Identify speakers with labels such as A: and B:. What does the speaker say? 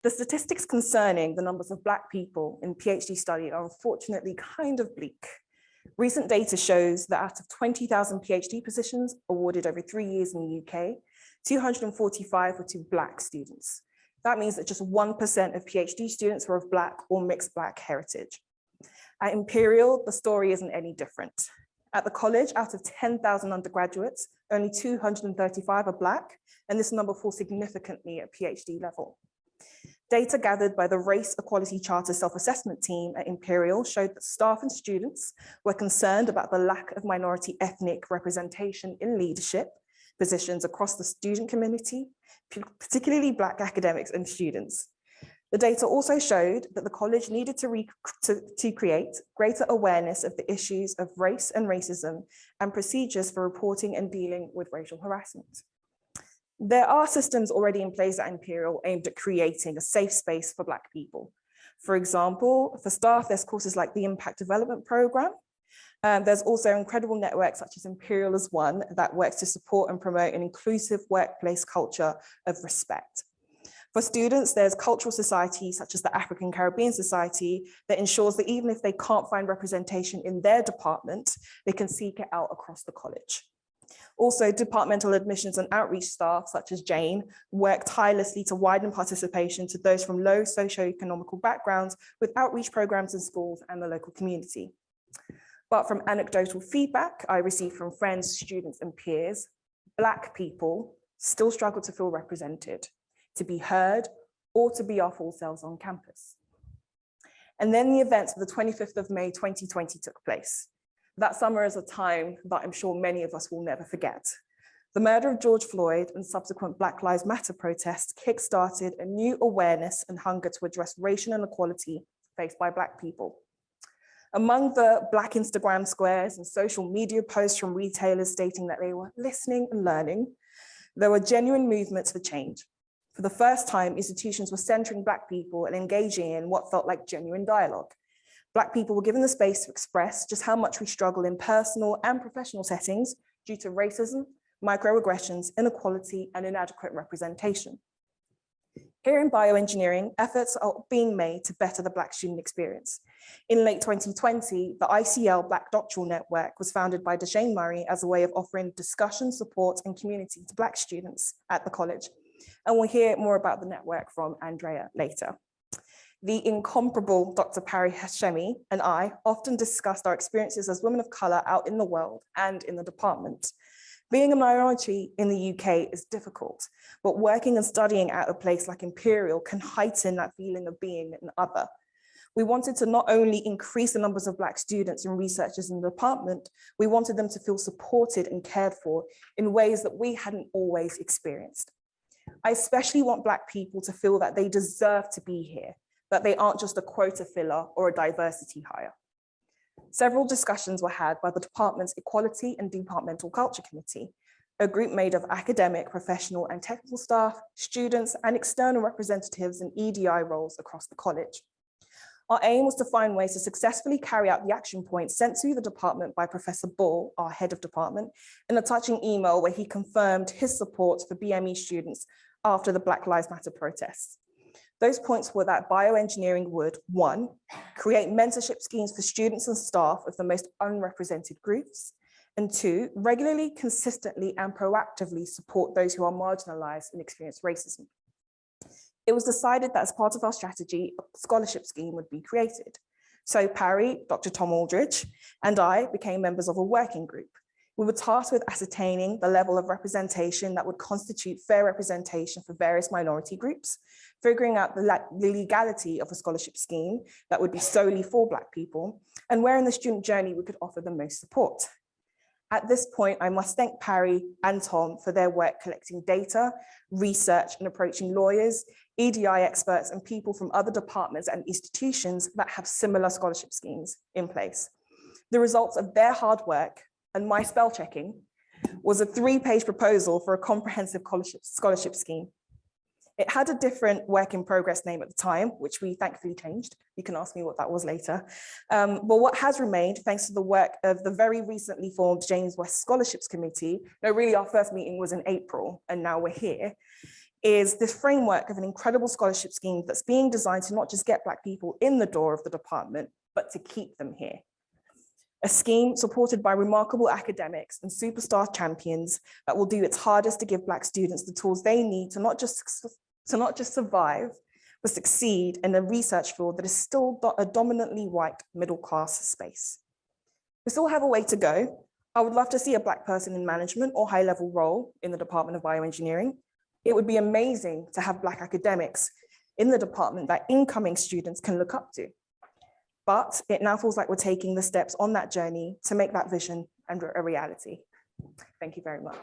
A: The statistics concerning the numbers of Black people in PhD study are unfortunately kind of bleak. Recent data shows that out of 20,000 PhD positions awarded over 3 years in the UK, 245 were to Black students. That means that just 1% of PhD students were of Black or mixed Black heritage. At Imperial, the story isn't any different. At the college, out of 10,000 undergraduates, only 235 are Black, and this number falls significantly at PhD level. Data gathered by the Race Equality Charter self-assessment team at Imperial showed that staff and students were concerned about the lack of minority ethnic representation in leadership positions across the student community, particularly Black academics and students. The data also showed that the college needed to create greater awareness of the issues of race and racism and procedures for reporting and dealing with racial harassment. There are systems already in place at Imperial aimed at creating a safe space for Black people. For example, for staff, there's courses like the Impact Development Programme. There's also incredible networks such as Imperial as One that works to support and promote an inclusive workplace culture of respect. For students, there's cultural societies such as the African Caribbean Society that ensures that even if they can't find representation in their department, they can seek it out across the college. Also, departmental admissions and outreach staff, such as Jane, work tirelessly to widen participation to those from low socioeconomical backgrounds with outreach programs in schools and the local community. But from anecdotal feedback I received from friends, students, and peers, Black people still struggle to feel represented, to be heard, or to be our full selves on campus. And then the events of the 25th of May 2020 took place. That summer is a time that I'm sure many of us will never forget. The murder of George Floyd and subsequent Black Lives Matter protests kickstarted a new awareness and hunger to address racial inequality faced by Black people. Among the Black Instagram squares and social media posts from retailers stating that they were listening and learning, there were genuine movements for change. For the first time, institutions were centering Black people and engaging in what felt like genuine dialogue. Black people were given the space to express just how much we struggle in personal and professional settings due to racism, microaggressions, inequality, and inadequate representation. Here in bioengineering, efforts are being made to better the Black student experience. In late 2020, the ICL Black Doctoral Network was founded by Deshane Murray as a way of offering discussion, support, and community to Black students at the college. And we'll hear more about the network from Andrea later. The incomparable Dr. Pari Hashemi and I often discussed our experiences as women of color out in the world and in the department. Being a minority in the UK is difficult, but working and studying at a place like Imperial can heighten that feeling of being an other. We wanted to not only increase the numbers of Black students and researchers in the department, we wanted them to feel supported and cared for in ways that we hadn't always experienced. I especially want Black people to feel that they deserve to be here, that they aren't just a quota filler or a diversity hire. Several discussions were had by the department's Equality and Departmental Culture Committee, a group made of academic, professional, and technical staff, students, and external representatives in EDI roles across the college. Our aim was to find ways to successfully carry out the action points sent to the department by Professor Bull, our head of department, in a touching email where he confirmed his support for BME students after the Black Lives Matter protests. Those points were that bioengineering would, 1, create mentorship schemes for students and staff of the most unrepresented groups, and 2, regularly, consistently, and proactively support those who are marginalized and experience racism. It was decided that as part of our strategy, a scholarship scheme would be created. So Pari, Dr. Tom Aldridge, and I became members of a working group. We were tasked with ascertaining the level of representation that would constitute fair representation for various minority groups, figuring out the legality of a scholarship scheme that would be solely for Black people, and where in the student journey we could offer the most support. At this point, I must thank Pari and Tom for their work collecting data, research, and approaching lawyers, EDI experts, and people from other departments and institutions that have similar scholarship schemes in place. The results of their hard work and my spell checking was a 3-page proposal for a comprehensive scholarship scheme. It had a different work in progress name at the time, which we thankfully changed. You can ask me what that was later. But what has remained, thanks to the work of the very recently formed James West Scholarships Committee, no, really our first meeting was in April, and now we're here, is this framework of an incredible scholarship scheme that's being designed to not just get Black people in the door of the department, but to keep them here. A scheme supported by remarkable academics and superstar champions that will do its hardest to give Black students the tools they need to not just survive, but succeed in a research field that is still a dominantly white middle class space. We still have a way to go. I would love to see a Black person in management or high level role in the Department of Bioengineering. It would be amazing to have Black academics in the department that incoming students can look up to. But it now feels like we're taking the steps on that journey to make that vision a reality. Thank you very much.